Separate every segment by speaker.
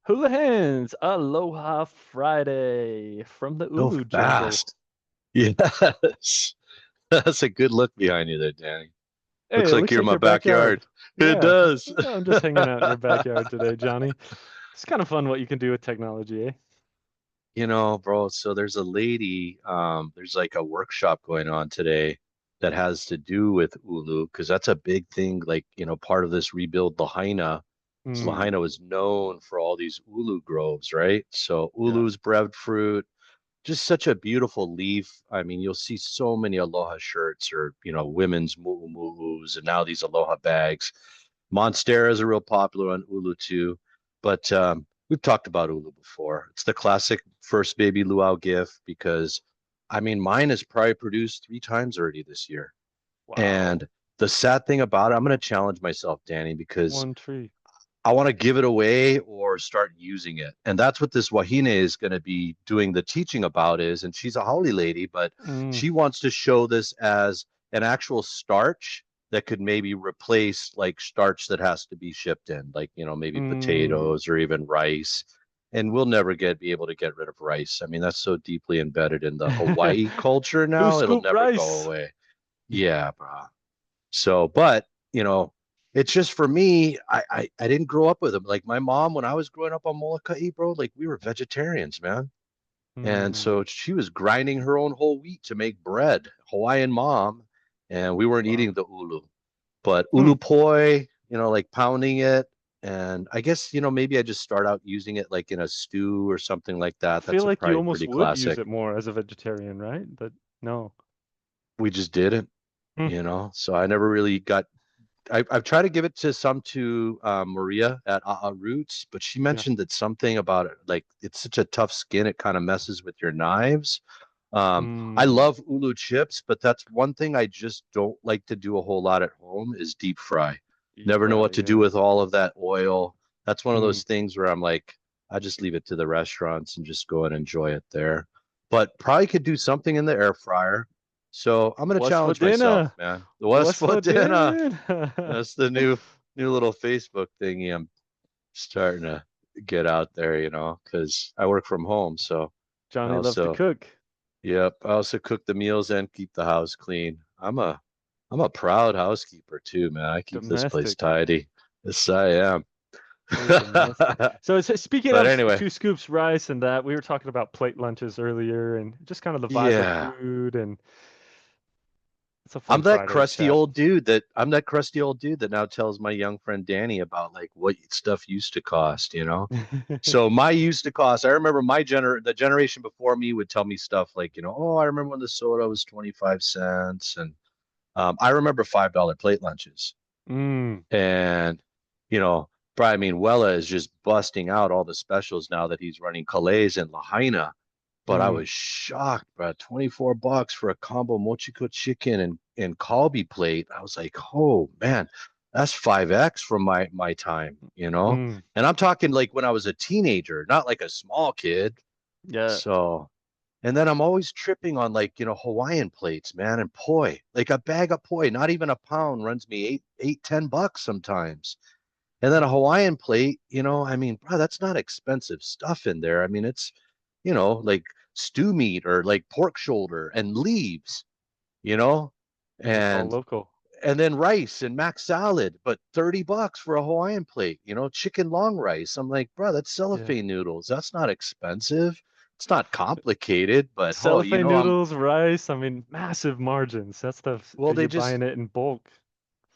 Speaker 1: Hula hands, Aloha Friday from the
Speaker 2: So
Speaker 1: Ulu jungle.
Speaker 2: fast. Yes. That's a good look behind you there, Danny.
Speaker 1: Hey,
Speaker 2: Looks
Speaker 1: it
Speaker 2: like
Speaker 1: looks
Speaker 2: you're in
Speaker 1: like
Speaker 2: my
Speaker 1: your backyard.
Speaker 2: backyard. It
Speaker 1: Yeah,
Speaker 2: does.
Speaker 1: I'm just hanging out in your backyard today, Johnny. It's kind of fun what you can do with technology, eh?
Speaker 2: Bro, so there's a lady, there's like a workshop going on today that has to do with Ulu, because that's a big thing, like, part of this rebuild Lahaina. So
Speaker 1: Hmm.
Speaker 2: Lahaina was known for all these Ulu groves, right? So
Speaker 1: Yeah.
Speaker 2: Ulu's breadfruit, just such a beautiful leaf. I mean, you'll see so many aloha shirts or, women's muumuus and now these aloha bags. Monsteras are real popular on Ulu too. But we've talked about Ulu before. It's the classic first baby luau gift because, I mean, mine has probably produced 3 times already this year.
Speaker 1: Wow.
Speaker 2: And the sad thing about it, I'm going to challenge myself, Danny, because
Speaker 1: One tree.
Speaker 2: I want to give it away or start using it. And that's what this Wahine is going to be doing the teaching about is, and she's a Holly lady, but
Speaker 1: Mm.
Speaker 2: she wants to show this as an actual starch that could maybe replace like starch that has to be shipped in, like, maybe
Speaker 1: Mm.
Speaker 2: potatoes or even rice. And we'll never be able to get rid of rice. I mean, that's so deeply embedded in the Hawaii culture
Speaker 1: Two
Speaker 2: now, it'll
Speaker 1: scoop
Speaker 2: never go
Speaker 1: rice.
Speaker 2: away. Yeah, bro. So, but it's just for me. I didn't grow up with them. Like my mom, when I was growing up on Molokai, bro, like we were vegetarians, man. And
Speaker 1: Mm.
Speaker 2: so she was grinding her own whole wheat to make bread. Hawaiian mom, and we weren't
Speaker 1: Wow.
Speaker 2: eating the ulu, but
Speaker 1: Hmm.
Speaker 2: ulu poi, like pounding it. And I guess maybe I just start out using it like in a stew or something like
Speaker 1: I
Speaker 2: that.
Speaker 1: feel
Speaker 2: That's a
Speaker 1: like you
Speaker 2: probably
Speaker 1: almost
Speaker 2: pretty
Speaker 1: would use
Speaker 2: classic.
Speaker 1: it more as a vegetarian, right? But no.
Speaker 2: We just didn't,
Speaker 1: Hmm.
Speaker 2: So I never really got I've tried to give it to some to Maria at Roots, but she
Speaker 1: Yeah.
Speaker 2: mentioned that something about it, like it's such a tough skin, it kind of messes with your knives. I
Speaker 1: Mm.
Speaker 2: love ulu chips, but that's one thing I just don't like to do a whole lot at home is deep fry.
Speaker 1: Deep
Speaker 2: Never know
Speaker 1: fry,
Speaker 2: what to do
Speaker 1: yeah.
Speaker 2: with all of that oil. That's one of
Speaker 1: Mm.
Speaker 2: those things where I'm like, I just leave it to the restaurants and just go and enjoy it there. But probably could do something in the air fryer. So I'm gonna
Speaker 1: What's for
Speaker 2: challenge myself,
Speaker 1: dinner?
Speaker 2: man. What's
Speaker 1: What's
Speaker 2: for
Speaker 1: for
Speaker 2: dinner?
Speaker 1: dinner?
Speaker 2: That's the new little Facebook thingy I'm starting to get out there, because I work from home. So I
Speaker 1: Johnny loves to
Speaker 2: also,
Speaker 1: cook.
Speaker 2: yep, I also cook the meals and keep the house clean. I'm a proud housekeeper too, man. I keep this place
Speaker 1: Domestic.
Speaker 2: tidy. Yes, I am.
Speaker 1: Very domestic. So speaking
Speaker 2: But
Speaker 1: of
Speaker 2: anyway,
Speaker 1: two scoops rice and that, we were talking about plate lunches earlier and just kind of the vibe of
Speaker 2: yeah.
Speaker 1: food, and it's a fun Friday chat.
Speaker 2: I'm that crusty old dude that now tells my young friend Danny about like what stuff used to cost. So my used to cost, I remember the generation before me would tell me stuff like, oh, I remember when the soda was 25 cents. And I remember $5 plate lunches.
Speaker 1: Mm,
Speaker 2: And, you know, I mean, Wella is just busting out all the specials now that he's running Calais and Lahaina. But I
Speaker 1: mm.
Speaker 2: was shocked, bro. $24 for a combo mochiko chicken and kalbi plate. I was like, oh man, that's 5x from my time.
Speaker 1: Mm.
Speaker 2: And I'm talking like when I was a teenager, not like a small kid.
Speaker 1: Yeah.
Speaker 2: So, and then I'm always tripping on like, Hawaiian plates, man, and poi. Like a bag of poi, not even a pound, runs me $10 sometimes. And then a Hawaiian plate, I mean, bro, that's not expensive stuff in there. I mean, it's, like stew meat or like pork shoulder and leaves, you know,
Speaker 1: And it's all
Speaker 2: and
Speaker 1: local.
Speaker 2: then rice and mac salad, but $30 for a Hawaiian plate, chicken long rice. I'm like, bro, that's
Speaker 1: Yeah.
Speaker 2: cellophane noodles. That's not expensive. It's not complicated, but oh,
Speaker 1: Cellophane noodles, rice. I mean, massive margins. That's
Speaker 2: well,
Speaker 1: you're buying it in bulk.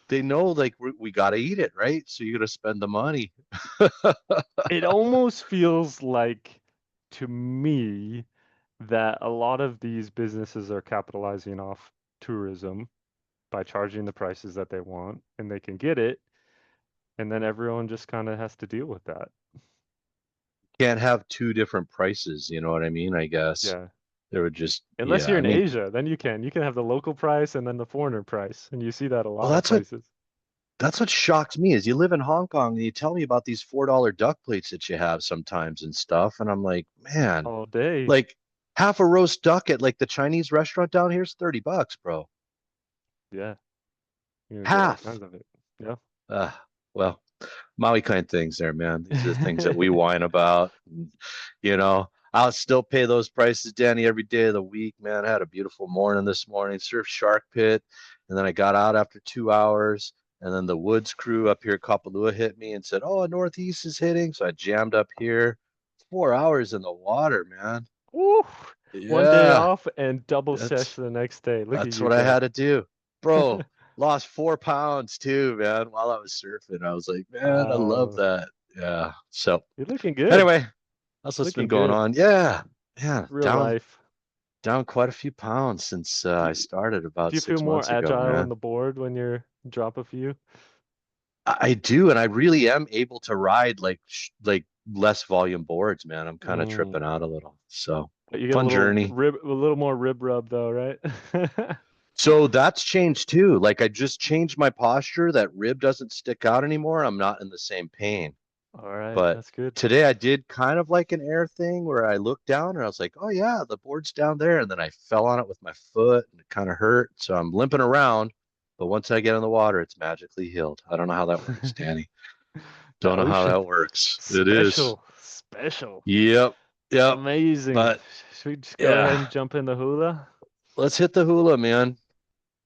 Speaker 2: they know like we got to eat it, right? So you got to spend the money.
Speaker 1: It almost feels like to me that a lot of these businesses are capitalizing off tourism by charging the prices that they want and they can get it, and then everyone just kind of has to deal with that.
Speaker 2: Can't have two different prices, you know what I mean? I guess
Speaker 1: Yeah.
Speaker 2: there would just,
Speaker 1: Unless
Speaker 2: yeah,
Speaker 1: you're
Speaker 2: I
Speaker 1: in
Speaker 2: mean,
Speaker 1: Asia, then you can have the local price and then the foreigner price, and you see that a
Speaker 2: well,
Speaker 1: lot of places
Speaker 2: that's what shocks me is you live in Hong Kong and you tell me about these $4 duck plates that you have sometimes and stuff. And I'm like, man,
Speaker 1: all day.
Speaker 2: like half a roast duck at like the Chinese restaurant down here is $30, bro.
Speaker 1: Yeah, you can get all
Speaker 2: Half.
Speaker 1: kinds of it. Yeah.
Speaker 2: Uh, well. Maui kind things there, man. These are the things that we whine about. You know, I'll still pay those prices, Danny, every day of the week, man. I had a beautiful morning this morning, surf Shark Pit, and then I got out after 2 hours. And then the Woods crew up here at Kapalua hit me and said, "Oh, a Northeast is hitting." So I jammed up here. 4 hours in the water, man.
Speaker 1: Woo! One day
Speaker 2: Yeah,
Speaker 1: off and double sesh
Speaker 2: that's
Speaker 1: the next day. Look at
Speaker 2: that's
Speaker 1: you
Speaker 2: what I
Speaker 1: go.
Speaker 2: had to do. Bro, lost 4 pounds too, man, while I was surfing. I was like, man, I love
Speaker 1: Wow.
Speaker 2: that. Yeah. So
Speaker 1: You're looking good.
Speaker 2: anyway, that's what's been
Speaker 1: Looking
Speaker 2: going
Speaker 1: good.
Speaker 2: on. Yeah. Yeah.
Speaker 1: Real
Speaker 2: Down
Speaker 1: life.
Speaker 2: quite a few pounds since
Speaker 1: Do
Speaker 2: I
Speaker 1: you,
Speaker 2: started about
Speaker 1: do you feel
Speaker 2: six
Speaker 1: more
Speaker 2: months ago,
Speaker 1: agile on
Speaker 2: man.
Speaker 1: the board when you're drop a few?
Speaker 2: I do, and I really am able to ride like less volume boards, man. I'm kind of
Speaker 1: Mm.
Speaker 2: tripping out a little. So
Speaker 1: But you get
Speaker 2: fun journey.
Speaker 1: a little more rib rub though, right?
Speaker 2: So that's changed too. Like I just changed my posture. That rib doesn't stick out anymore. I'm not in the same pain.
Speaker 1: All right,
Speaker 2: But
Speaker 1: that's good.
Speaker 2: today I did kind of like an air thing where I looked down and I was like, oh yeah, the board's down there. And then I fell on it with my foot and it kind of hurt. So I'm limping around. But once I get in the water, it's magically healed. I don't know how that works, Danny.
Speaker 1: The
Speaker 2: Don't know how
Speaker 1: ocean.
Speaker 2: that works. It is.
Speaker 1: Special. Special.
Speaker 2: Yep. Yep.
Speaker 1: Amazing.
Speaker 2: But
Speaker 1: Should we just go ahead
Speaker 2: yeah,
Speaker 1: and jump in the hula?
Speaker 2: let's hit the hula, man.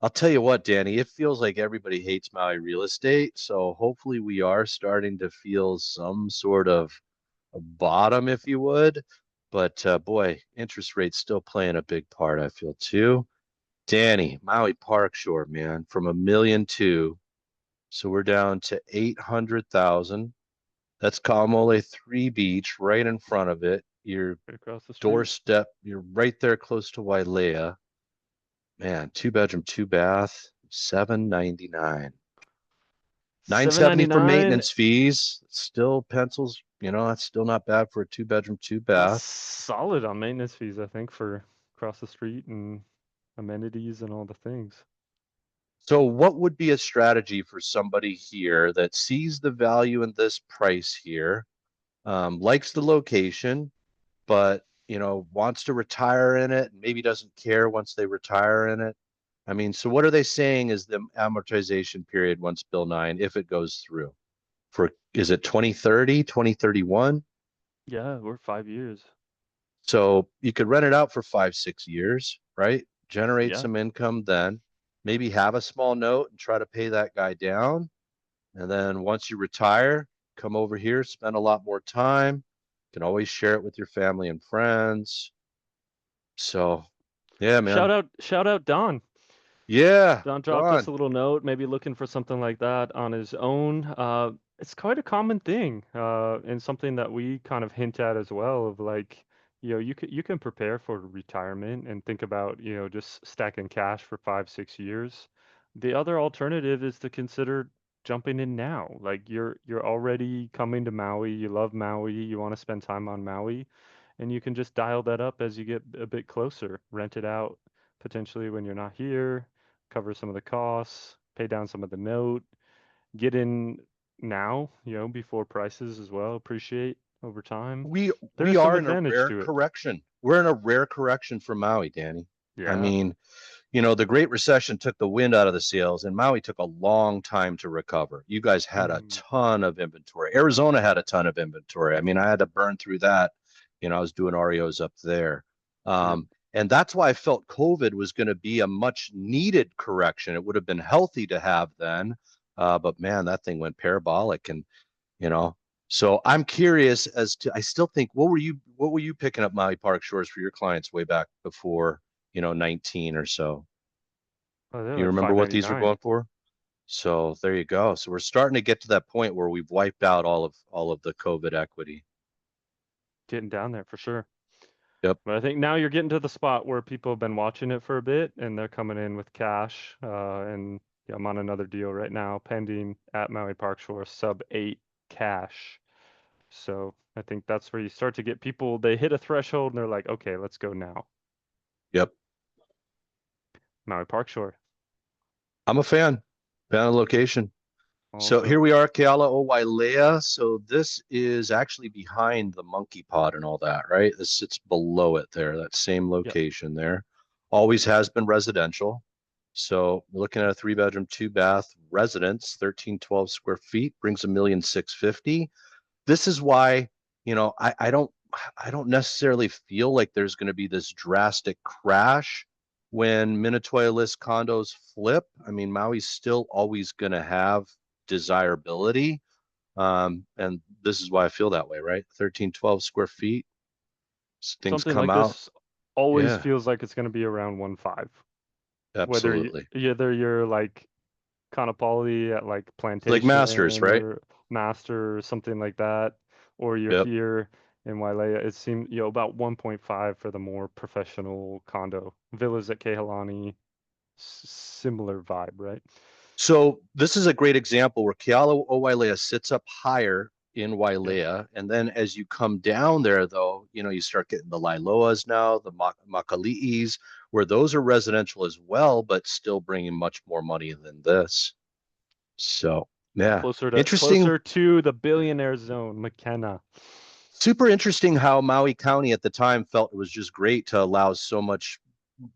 Speaker 2: I'll tell you what, Danny, it feels like everybody hates Maui real estate. So hopefully we are starting to feel some sort of a bottom, if you would. But boy, interest rates still playing a big part, I feel too. Danny, Maui Park Shore, man, from 1,000,002. So we're down to 800,000. That's Kamole 3 Beach right in front of it. Your
Speaker 1: Right across the street.
Speaker 2: doorstep, you're right there close to Wailea. Man, 2 bedroom, 2 bath, 799. 970 for
Speaker 1: 799.
Speaker 2: maintenance fees. Still pencils, that's still not bad for a 2 bedroom, two
Speaker 1: That's
Speaker 2: bath.
Speaker 1: solid on maintenance fees, I think, for across the street and amenities and all the things.
Speaker 2: So, what would be a strategy for somebody here that sees the value in this price here, likes the location, but wants to retire in it, maybe doesn't care once they retire in it? I mean, so what are they saying is the amortization period once Bill 9, if it goes through? For is it 2030, 2031?
Speaker 1: Yeah, we're 5 years.
Speaker 2: So you could rent it out for 5, 6 years, right? Generate
Speaker 1: Yeah.
Speaker 2: some income then, maybe have a small note and try to pay that guy down. And then once you retire, come over here, spend a lot more time. You can always share it with your family and friends. So, yeah, man.
Speaker 1: Shout out Don.
Speaker 2: Yeah,
Speaker 1: Don dropped us
Speaker 2: Don.
Speaker 1: a little note, maybe looking for something like that on his own. It's quite a common thing, and something that we kind of hint at as well of like, you can prepare for retirement and think about, just stacking cash for 5, 6 years. The other alternative is to consider jumping in now. Like you're already coming to Maui, you love Maui, you want to spend time on Maui, and you can just dial that up as you get a bit closer, rent it out potentially when you're not here, cover some of the costs, pay down some of the note, get in now, before prices as well appreciate over time.
Speaker 2: we
Speaker 1: There
Speaker 2: we
Speaker 1: is some
Speaker 2: are in a
Speaker 1: advantage
Speaker 2: rare
Speaker 1: to it.
Speaker 2: correction. We're in a rare correction for Maui, Danny. I
Speaker 1: Yeah.
Speaker 2: mean, the Great Recession took the wind out of the sails, and Maui took a long time to recover. You guys had a
Speaker 1: Mm,
Speaker 2: ton of inventory. Arizona had a ton of inventory. I mean, I had to burn through that. I was doing REOs up there.
Speaker 1: yep.
Speaker 2: And that's why I felt COVID was going to be a much needed correction. It would have been healthy to have then. But man, that thing went parabolic. And you know. So I'm curious as to I still think what were you picking up Maui Park Shores for your clients way back before, 19 or so?
Speaker 1: Oh, they're
Speaker 2: Do you
Speaker 1: like
Speaker 2: remember what these were
Speaker 1: 599
Speaker 2: going for? So there you go. So we're starting to get to that point where we've wiped out all of the COVID equity.
Speaker 1: getting down there for sure.
Speaker 2: Yep,
Speaker 1: But I think now you're getting to the spot where people have been watching it for a bit and they're coming in with cash. And yeah, I'm on another deal right now, pending at Maui Park Shore, sub 8 cash. So I think that's where you start to get people, they hit a threshold and they're like, okay, let's go now.
Speaker 2: yep.
Speaker 1: Maui Park Shore
Speaker 2: I'm a fan of location. So
Speaker 1: also.
Speaker 2: here we are, Keala o Wailea. So this is actually behind the monkey pod and all that, right? This sits below it there, that same
Speaker 1: Yep.
Speaker 2: location there. Always has been residential. So we're looking at a 3 bedroom, 2 bath residence, 1312 square feet, brings 1,650,000. This is why, I don't necessarily feel like there's going to be this drastic crash when Minatoya list condos flip. I mean, Maui's still always going to have desirability. And this is why I feel that way, right? 1312 square feet, things
Speaker 1: Something
Speaker 2: come
Speaker 1: like
Speaker 2: out.
Speaker 1: this always
Speaker 2: Yeah,
Speaker 1: feels like it's going to be around 1.5.
Speaker 2: absolutely.
Speaker 1: Whether you're like Kaanapali at like
Speaker 2: Like Masters,
Speaker 1: Plantation
Speaker 2: right?
Speaker 1: or Master or something like that, or you're
Speaker 2: Yep.
Speaker 1: here in Wailea, it seems, about 1.5 for the more professional condo. Villas at Kehalani, similar vibe, right?
Speaker 2: So this is a great example where Keala Wailea sits up higher in
Speaker 1: Yeah.
Speaker 2: Wailea, and then as you come down there, though, you start getting the Lailoas now, the Makali'is, where those are residential as well, but still bringing much more money than this. So yeah, interesting.
Speaker 1: Closer to the billionaire zone, McKenna.
Speaker 2: Super interesting how Maui County at the time felt it was just great to allow so much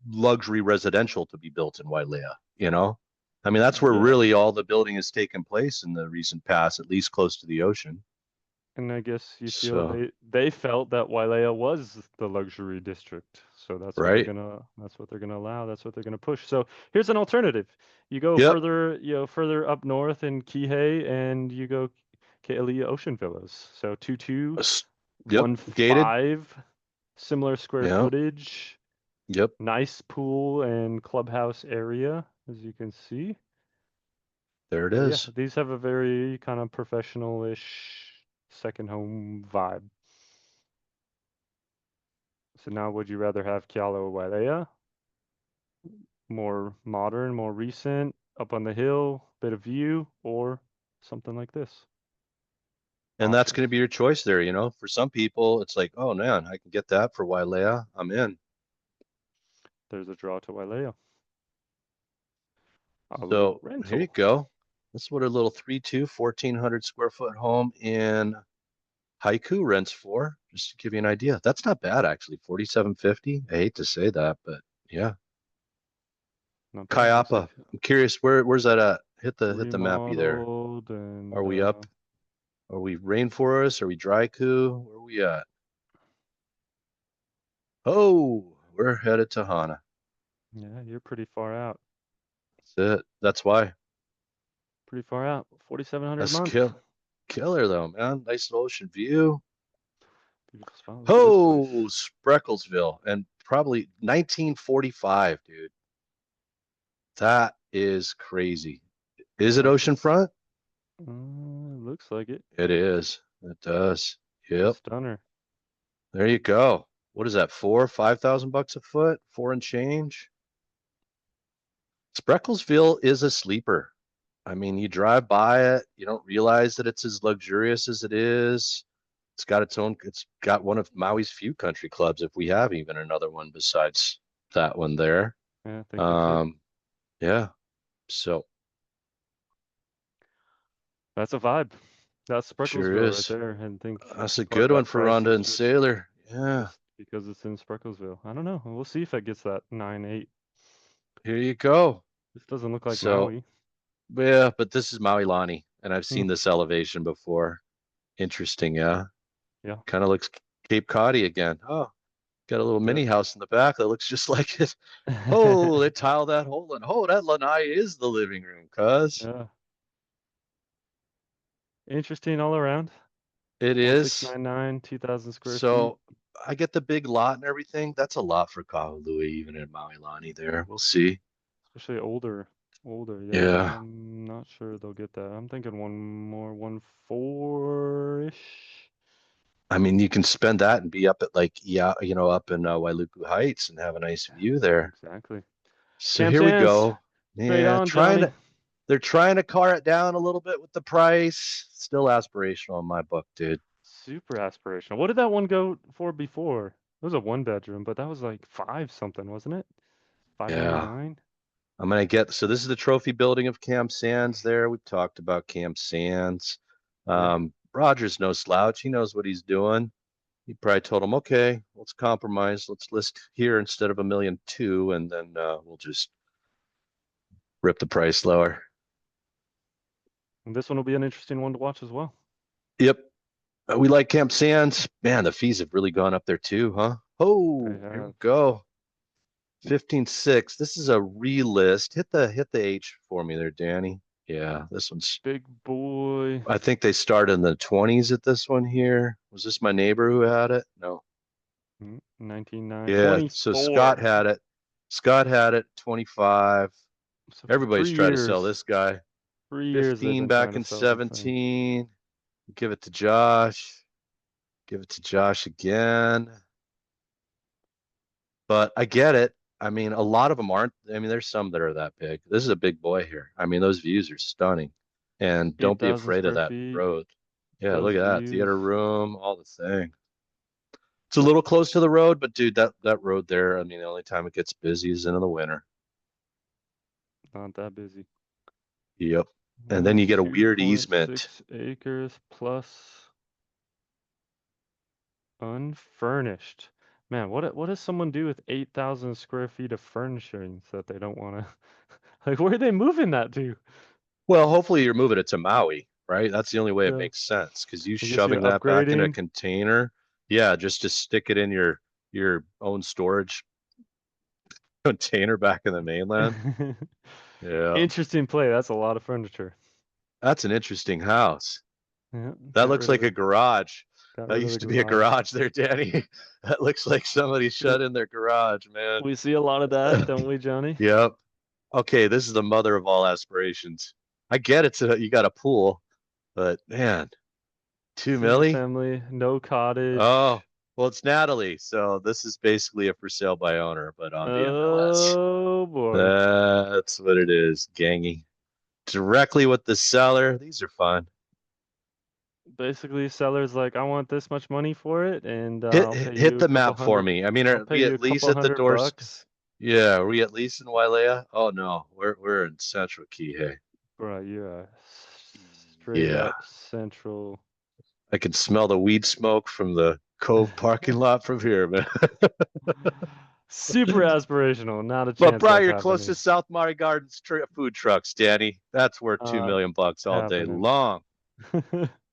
Speaker 2: luxury residential to be built in Wailea, you know? I mean, that's where
Speaker 1: Yeah.
Speaker 2: really all the building has taken place in the recent past, at least close to the ocean.
Speaker 1: And I guess you feel
Speaker 2: So,
Speaker 1: they felt that Wailea was the luxury district, so
Speaker 2: right?
Speaker 1: that's what they're gonna allow, that's what they're gonna push. So here's an alternative: you go
Speaker 2: Yep.
Speaker 1: further up north in Kihei, and you go Ke'elia Ocean Villas. So
Speaker 2: Yep.
Speaker 1: one
Speaker 2: Gated.
Speaker 1: five, similar square
Speaker 2: Yeah.
Speaker 1: footage,
Speaker 2: Yep.
Speaker 1: nice pool and clubhouse area, as you can see.
Speaker 2: There it
Speaker 1: So yeah,
Speaker 2: is.
Speaker 1: these have a very kind of professional-ish second home vibe. So now would you rather have Kealoha, more modern, more recent, up on the hill, bit of view, or something like this?
Speaker 2: And that's
Speaker 1: Options.
Speaker 2: going to be your choice there. For some people, it's like, oh man, I can get that for Wailea. I'm in.
Speaker 1: There's a draw to Wailea. Alu
Speaker 2: So here you
Speaker 1: rental.
Speaker 2: go. That's what a little 3-2, 1,400 square foot home in Haiku rents for, just to give you an idea. That's not bad actually. 4750. I hate to say that, but yeah.
Speaker 1: Not bad. Looks like
Speaker 2: Kayapa. I'm curious where's that at? Hit the mappy there.
Speaker 1: remodeled and
Speaker 2: Are we up? Are we rainforest? Are we dry coup? Where are we at? Oh, we're headed to Hana.
Speaker 1: yeah, you're pretty far out.
Speaker 2: That's it. That's why.
Speaker 1: Pretty far out. 4,700 a
Speaker 2: That's
Speaker 1: month.
Speaker 2: killer though, man. Nice ocean view.
Speaker 1: Beautiful spot. Look at this place.
Speaker 2: Oh, Sprecklesville, and probably 1945, dude. That is crazy. Is it
Speaker 1: Yep.
Speaker 2: oceanfront?
Speaker 1: Looks like it.
Speaker 2: It is. It does. Yep.
Speaker 1: Stunner.
Speaker 2: There you go. What is that? 5,000 bucks a foot? Four and change? Sprecklesville is a sleeper. I mean, you drive by it, you don't realize that it's as luxurious as it is. It's got one of Maui's few country clubs, if we have even another one besides that one there.
Speaker 1: Yeah, I think that's it.
Speaker 2: Um, yeah. So
Speaker 1: That's a vibe. That's
Speaker 2: sure
Speaker 1: Spreckelsville right
Speaker 2: is.
Speaker 1: there. And think
Speaker 2: That's a
Speaker 1: part
Speaker 2: good one
Speaker 1: that
Speaker 2: for
Speaker 1: price
Speaker 2: Rhonda
Speaker 1: is
Speaker 2: and Sailor. Yeah.
Speaker 1: just because it's in Spreckelsville. I don't know. We'll see if it gets that 9.8.
Speaker 2: Here you go.
Speaker 1: This doesn't look like
Speaker 2: So
Speaker 1: Maui.
Speaker 2: yeah, but this is Maui Lani, and I've
Speaker 1: Hmm.
Speaker 2: seen this elevation before. Interesting, yeah.
Speaker 1: Yeah,
Speaker 2: Kind of looks Cape Coddy again. Oh, got a little
Speaker 1: it
Speaker 2: mini
Speaker 1: does.
Speaker 2: house in the back that looks just like it. Oh, they tile that hole in. Oh, that lanai is the living room, cuz
Speaker 1: Yeah. Interesting all around.
Speaker 2: it is.
Speaker 1: 1,699, 2,000 square feet.
Speaker 2: So I get the big lot and everything. That's a lot for Kahului, even in Maui Lani there. We'll see.
Speaker 1: Especially older. Yeah,
Speaker 2: Yeah.
Speaker 1: I'm not sure they'll get that. I'm thinking one more, 1.4-ish.
Speaker 2: I mean, you can spend that and be up at like, yeah, up in Wailuku Heights and have a nice view there.
Speaker 1: Exactly.
Speaker 2: So
Speaker 1: Cam
Speaker 2: here we
Speaker 1: Sands,
Speaker 2: go.
Speaker 1: trade
Speaker 2: Yeah,
Speaker 1: on, Johnny.
Speaker 2: they're trying to car it down a little bit with the price. Still aspirational in my book, dude.
Speaker 1: Super aspirational. What did that one go for before? It was a one bedroom, but that was like five something, wasn't it?
Speaker 2: Yeah.
Speaker 1: 599?
Speaker 2: I'm gonna get so this is the trophy building of Cam Sands there. We've talked about Cam Sands.
Speaker 1: Yeah.
Speaker 2: Roger's no slouch. He knows what he's doing. He probably told him, okay, let's compromise. Let's list here instead of 1,200,000, and then we'll just rip the price lower.
Speaker 1: And this one will be an interesting one to watch as well.
Speaker 2: Yep. We like Camp Sands. Man, the fees have really gone up there too, huh?
Speaker 1: They
Speaker 2: Oh, here we
Speaker 1: have
Speaker 2: go. 15.6. This is a relist. Hit the H for me there, Danny. Yeah, this one's
Speaker 1: big boy.
Speaker 2: I think they started in the 20s at this one here. Was this my neighbor who had it? No.
Speaker 1: 19
Speaker 2: Yeah, so
Speaker 1: 24.
Speaker 2: Scott had it 25.
Speaker 1: So for
Speaker 2: Everybody's trying to sell this guy.
Speaker 1: 3 years they've
Speaker 2: 15
Speaker 1: been trying
Speaker 2: back
Speaker 1: to
Speaker 2: in
Speaker 1: sell this thing.
Speaker 2: 17. Give it to Josh. Give it to Josh again. But I get it. I mean, a lot of them aren't. I mean, there's some that are that big. This is a big boy here. I mean, those views are stunning. And don't be
Speaker 1: 8,000
Speaker 2: afraid of
Speaker 1: square
Speaker 2: that
Speaker 1: feet.
Speaker 2: road. Yeah,
Speaker 1: Those
Speaker 2: look at that.
Speaker 1: views.
Speaker 2: Theater room, all the thing. It's a little close to the road, but dude, that road there, I mean, the only time it gets busy is in the winter.
Speaker 1: Not that busy.
Speaker 2: Yep. And then you get a weird easement.
Speaker 1: 2.6 acres plus unfurnished. Man, what does someone do with 8,000 square feet of furnishings that they don't want to? Like, where are they moving that to?
Speaker 2: Well, hopefully you're moving it to Maui, right? That's the only way it
Speaker 1: Yeah,
Speaker 2: makes sense because you
Speaker 1: I guess you're
Speaker 2: shoving that back in a
Speaker 1: upgrading.
Speaker 2: container, yeah, just to stick it in your own storage container back in the mainland. Yeah.
Speaker 1: Interesting play. That's a lot of furniture.
Speaker 2: That's an interesting house.
Speaker 1: Yeah,
Speaker 2: That looks like a garage.
Speaker 1: got
Speaker 2: That
Speaker 1: rid of the
Speaker 2: used to be a
Speaker 1: garage.
Speaker 2: garage there, Danny. That looks like somebody
Speaker 1: We
Speaker 2: shut in their garage, man.
Speaker 1: we see a lot of that, don't we, Johnny?
Speaker 2: Yep. Okay, this is the mother of all aspirations. I get you got a pool, but man, two
Speaker 1: Single
Speaker 2: milli?
Speaker 1: family, no
Speaker 2: Oh,
Speaker 1: cottage.
Speaker 2: well, it's Natalie, so this is basically a for sale by owner, but on the MLS.
Speaker 1: Oh boy.
Speaker 2: That's what it is, gangy. Directly with the seller. These are fun.
Speaker 1: Basically, seller's like, I want this much money for it, and
Speaker 2: Hit
Speaker 1: I'll pay
Speaker 2: hit
Speaker 1: you a
Speaker 2: the
Speaker 1: couple
Speaker 2: map for
Speaker 1: hundred.
Speaker 2: me. I mean,
Speaker 1: I'll
Speaker 2: are
Speaker 1: pay
Speaker 2: we
Speaker 1: you a
Speaker 2: at least
Speaker 1: couple
Speaker 2: at the
Speaker 1: hundred
Speaker 2: doorstep?
Speaker 1: bucks.
Speaker 2: Yeah, are we at least in Wailea? Oh no, we're in Central Key. Hey,
Speaker 1: Bro, you're straight
Speaker 2: yeah,
Speaker 1: up central.
Speaker 2: I can smell the weed smoke from the Cove parking lot from here, man.
Speaker 1: Super aspirational. Not a
Speaker 2: But
Speaker 1: chance
Speaker 2: Bri,
Speaker 1: that's
Speaker 2: you're close to
Speaker 1: happening.
Speaker 2: South Maui Gardens food trucks, Danny. That's worth two
Speaker 1: Not
Speaker 2: million bucks all day
Speaker 1: happening.
Speaker 2: long.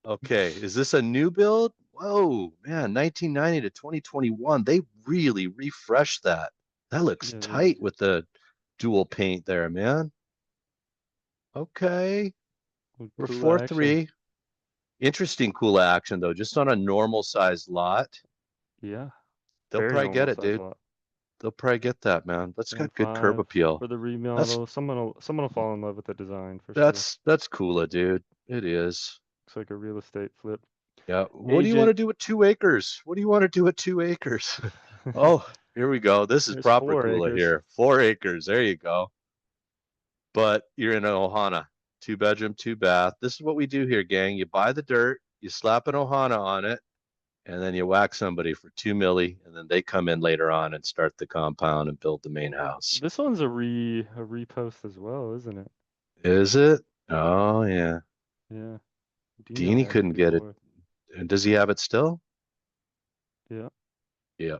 Speaker 2: Okay, is this a new build? Whoa, man, 1990 to 2021. They really refreshed that. That looks
Speaker 1: Yeah, they did.
Speaker 2: tight with the dual paint there, man. Okay, we're
Speaker 1: Cool action.
Speaker 2: 4-3. Interesting, cool action though. Just on a normal sized lot,
Speaker 1: Yeah,
Speaker 2: they'll
Speaker 1: very
Speaker 2: probably get
Speaker 1: normal
Speaker 2: it,
Speaker 1: size
Speaker 2: dude.
Speaker 1: lot.
Speaker 2: They'll probably get that, man. That's
Speaker 1: And
Speaker 2: got good curb
Speaker 1: five
Speaker 2: appeal.
Speaker 1: for the
Speaker 2: That's
Speaker 1: remodel. Someone will fall in love with the design for sure.
Speaker 2: that's cooler, dude. It is.
Speaker 1: Looks like a real estate flip.
Speaker 2: Yeah. What do you want to
Speaker 1: Agent.
Speaker 2: do with 2 acres? What do you want to do with 2 acres? Oh, here we go. This is
Speaker 1: There's
Speaker 2: proper
Speaker 1: 4
Speaker 2: cooler
Speaker 1: acres.
Speaker 2: here. 4 acres. There you go. But you're in an Ohana. 2 bedroom, 2 bath. This is what we do here, gang. You buy the dirt, you slap an Ohana on it, and then you whack somebody for 2 milli, and then they come in later on and start the compound and build the main house.
Speaker 1: This one's a repost as well, isn't it?
Speaker 2: Is it? Oh yeah.
Speaker 1: Yeah. Dino
Speaker 2: Deanie
Speaker 1: had it
Speaker 2: couldn't get it.
Speaker 1: before.
Speaker 2: And does he have it still?
Speaker 1: Yeah.
Speaker 2: Yeah.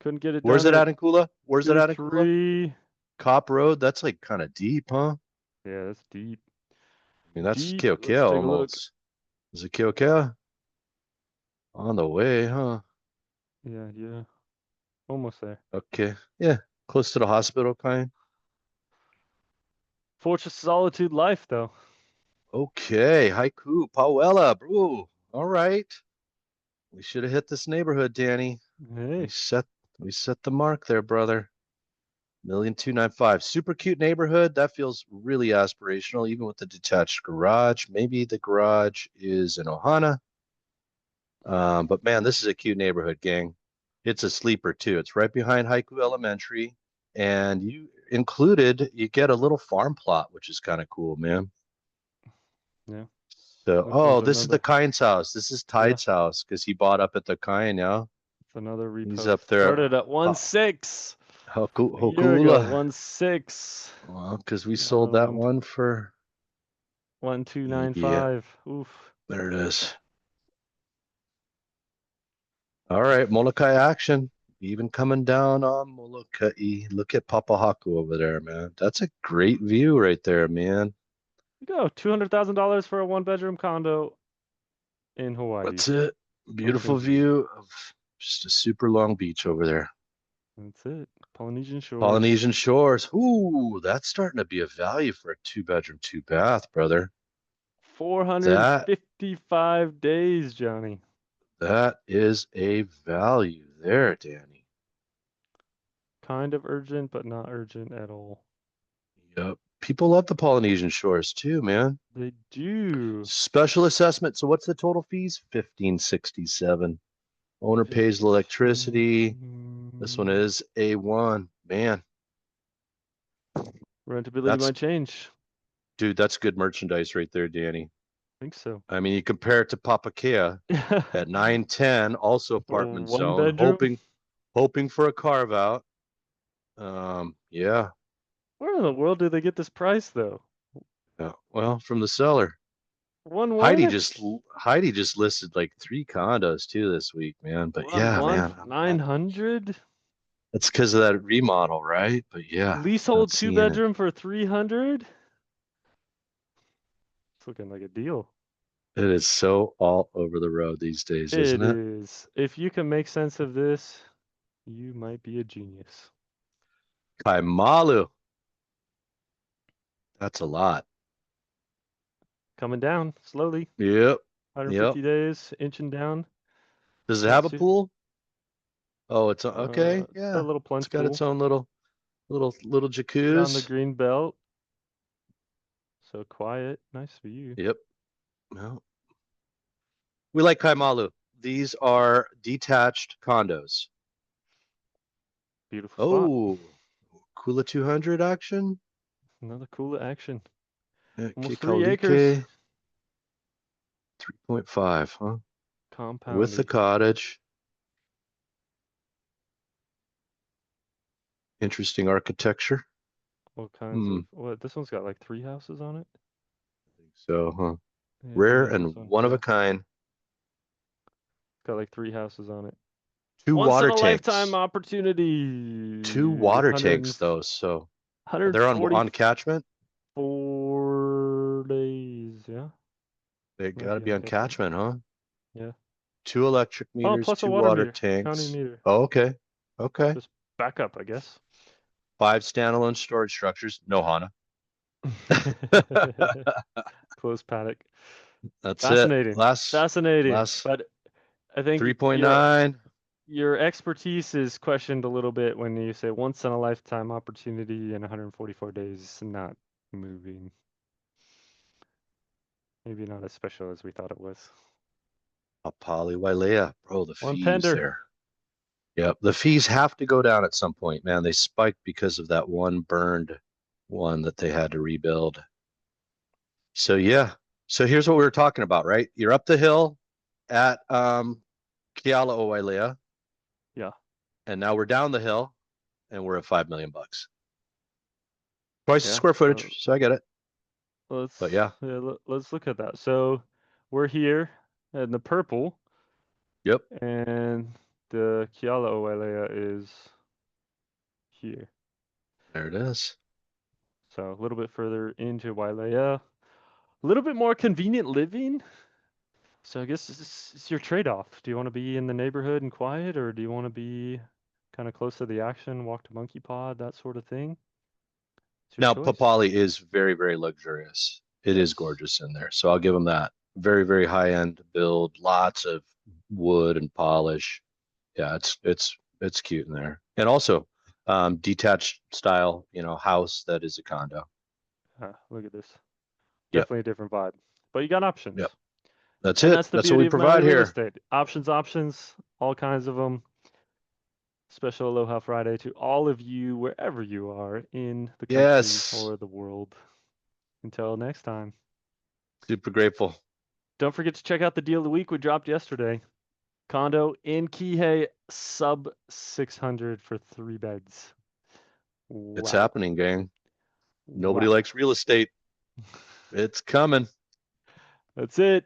Speaker 1: Couldn't get it
Speaker 2: Where's
Speaker 1: done
Speaker 2: it
Speaker 1: at
Speaker 2: at in Kula? Where's it
Speaker 1: tier
Speaker 2: at in Kula?
Speaker 1: 3.
Speaker 2: Cop Road? That's like kind of deep, huh?
Speaker 1: Yeah, that's deep.
Speaker 2: I mean, that's
Speaker 1: Deep.
Speaker 2: Kiokea
Speaker 1: Let's take a look.
Speaker 2: almost. Is it Kiokea? On the way, huh?
Speaker 1: Yeah, yeah. Almost there.
Speaker 2: Okay. Yeah. Close to the hospital, kind.
Speaker 1: Fortress Solitude Life, though.
Speaker 2: Okay. Haiku, Pauella, bro. All right. We should have hit this neighborhood, Danny. We
Speaker 1: Hey.
Speaker 2: set we set the mark there, brother. 1,295. Super cute neighborhood. That feels really aspirational, even with the detached garage. Maybe the garage is an Ohana. But man, this is a cute neighborhood, gang. It's a sleeper too. It's right behind Haiku Elementary, and you get a little farm plot, which is kind of cool, man.
Speaker 1: Yeah.
Speaker 2: So,
Speaker 1: Looks
Speaker 2: oh,
Speaker 1: like
Speaker 2: this is the
Speaker 1: another.
Speaker 2: Kind's house. This is
Speaker 1: Yeah.
Speaker 2: Tide's house because he bought up at the Kind. Yeah,
Speaker 1: It's another
Speaker 2: he's
Speaker 1: repost.
Speaker 2: up there.
Speaker 1: Started at 1.6 a year ago.
Speaker 2: Hokula.
Speaker 1: 1.6.
Speaker 2: Well, because we
Speaker 1: Now
Speaker 2: sold
Speaker 1: at
Speaker 2: that
Speaker 1: one
Speaker 2: one for, yeah,
Speaker 1: 1.295. Oof.
Speaker 2: there it is. All right, Molokai action. even coming down on Molokai. Look at Papahaku over there, man. That's a great view right there, man.
Speaker 1: You go, $200,000 for a one-bedroom condo in Hawaii
Speaker 2: That's it.
Speaker 1: on
Speaker 2: Beautiful
Speaker 1: Fiji.
Speaker 2: view of just a super long beach over there.
Speaker 1: That's it. Polynesian shores.
Speaker 2: Polynesian shores. Ooh, that's starting to be a value for a two-bedroom, two bath, brother. That
Speaker 1: 455 days, Johnny.
Speaker 2: that is a value there, Danny.
Speaker 1: Kind of urgent, but not urgent at all.
Speaker 2: Yep. People love the Polynesian shores too, man.
Speaker 1: They do.
Speaker 2: Special assessment. So what's the total fees? 1567. Owner pays the
Speaker 1: 15.
Speaker 2: electricity. This one is A1. Man,
Speaker 1: Rentability
Speaker 2: that's
Speaker 1: might change.
Speaker 2: dude, that's good merchandise right there, Danny.
Speaker 1: I think so.
Speaker 2: I mean, you compare it to Papakea at 910, also apartment
Speaker 1: One
Speaker 2: zone,
Speaker 1: bedroom.
Speaker 2: hoping for a carve out. Yeah,
Speaker 1: Where in the world did they get this price though?
Speaker 2: yeah. Well, from the seller.
Speaker 1: One
Speaker 2: Heidi
Speaker 1: one?
Speaker 2: just Heidi just listed like three condos too this week, man. But
Speaker 1: One
Speaker 2: yeah,
Speaker 1: one?
Speaker 2: man,
Speaker 1: 900?
Speaker 2: that's because of that remodel, right? But yeah, not
Speaker 1: Leasehold two
Speaker 2: seeing it.
Speaker 1: bedroom for 300? It's looking like a deal.
Speaker 2: It is so all over the road these days, isn't
Speaker 1: It
Speaker 2: it?
Speaker 1: is. If you can make sense of this, you might be a genius.
Speaker 2: Kaimalu, that's a lot.
Speaker 1: Coming down slowly.
Speaker 2: Yep, yep.
Speaker 1: 150 days, inching down.
Speaker 2: Does it
Speaker 1: Not
Speaker 2: have a
Speaker 1: too.
Speaker 2: pool? Oh, it's okay.
Speaker 1: It's got a
Speaker 2: Yeah,
Speaker 1: little
Speaker 2: it's
Speaker 1: plunge
Speaker 2: got its
Speaker 1: pool
Speaker 2: own little
Speaker 1: right on the
Speaker 2: jacuzzi.
Speaker 1: green belt. So quiet, nice view.
Speaker 2: Yep. Well, we like Kaimalu. These are detached condos.
Speaker 1: Beautiful spot.
Speaker 2: Oh, Kula 200 action.
Speaker 1: Another cool action. Almost 3 acres.
Speaker 2: Kekalike 3.5, huh? With the
Speaker 1: Compounded.
Speaker 2: cottage. Interesting architecture.
Speaker 1: All kinds
Speaker 2: Hmm.
Speaker 1: of what this one's got like three houses on it?
Speaker 2: So, huh?
Speaker 1: Yeah,
Speaker 2: Rare
Speaker 1: yeah, this
Speaker 2: and
Speaker 1: one.
Speaker 2: one of a
Speaker 1: Yeah.
Speaker 2: kind.
Speaker 1: Got like three houses on it.
Speaker 2: Two
Speaker 1: Once in
Speaker 2: water
Speaker 1: a lifetime
Speaker 2: tanks. Two
Speaker 1: opportunity.
Speaker 2: water tanks, though. So they're on
Speaker 1: 144
Speaker 2: catchment.
Speaker 1: days. Yeah.
Speaker 2: They
Speaker 1: Might
Speaker 2: got to
Speaker 1: be
Speaker 2: be
Speaker 1: on
Speaker 2: on
Speaker 1: catchment.
Speaker 2: catchment, huh?
Speaker 1: Yeah.
Speaker 2: Two electric
Speaker 1: Oh,
Speaker 2: meters,
Speaker 1: plus a
Speaker 2: two
Speaker 1: water
Speaker 2: water
Speaker 1: meter. County
Speaker 2: tanks.
Speaker 1: meter.
Speaker 2: Oh, okay. Okay.
Speaker 1: Just back up, I guess.
Speaker 2: Five standalone storage structures. No Hana.
Speaker 1: Close paddock.
Speaker 2: That's it.
Speaker 1: Fascinating.
Speaker 2: Last,
Speaker 1: Fascinating.
Speaker 2: last
Speaker 1: But I think
Speaker 2: 3.9.
Speaker 1: your expertise is questioned a little bit when you say once in a lifetime opportunity in 144 days not moving. Maybe not as special as we thought it was.
Speaker 2: Apali Wailea. Bro, the
Speaker 1: One
Speaker 2: fees
Speaker 1: pender.
Speaker 2: there. Yep. The fees have to go down at some point, man. They spiked because of that one burned one that they had to rebuild. So yeah. So here's what we were talking about, right? You're up the hill at Keala Wailea,
Speaker 1: Yeah.
Speaker 2: and now we're down the hill and we're at 5 million bucks. Twice the
Speaker 1: Yeah.
Speaker 2: square footage, so I get it. But
Speaker 1: Let's
Speaker 2: yeah.
Speaker 1: yeah, let's look at that. So we're here in the purple,
Speaker 2: Yep.
Speaker 1: and the Keala Oelea is here.
Speaker 2: There it is.
Speaker 1: So a little bit further into Wailea. A little bit more convenient living. So I guess it's your trade-off. Do you want to be in the neighborhood and quiet, or do you want to be kind of close to the action, walk to Monkey Pod, that sort of thing? It's your
Speaker 2: Now,
Speaker 1: choice.
Speaker 2: Papali is very, very luxurious. It is
Speaker 1: Yes.
Speaker 2: gorgeous in there. So I'll give them that. Very, very high end build, lots of wood and polish. Yeah, it's cute in there. And also detached style, house that is a condo.
Speaker 1: Ah, look at this.
Speaker 2: Yep.
Speaker 1: Definitely a different vibe. But you got options.
Speaker 2: Yep. That's
Speaker 1: And
Speaker 2: it.
Speaker 1: that's the
Speaker 2: That's what
Speaker 1: beauty
Speaker 2: we
Speaker 1: of Maui
Speaker 2: provide
Speaker 1: real
Speaker 2: here.
Speaker 1: estate. Options, options, all kinds of them. Special Aloha Friday to all of you, wherever you are in the country
Speaker 2: Yes.
Speaker 1: or the world. Until next time.
Speaker 2: Super grateful.
Speaker 1: Don't forget to check out the deal of the week we dropped yesterday. Condo in Kihei, sub 600 for 3 beds.
Speaker 2: It's
Speaker 1: Wow.
Speaker 2: happening, gang. Nobody
Speaker 1: Wow.
Speaker 2: likes real estate. It's coming.
Speaker 1: That's it.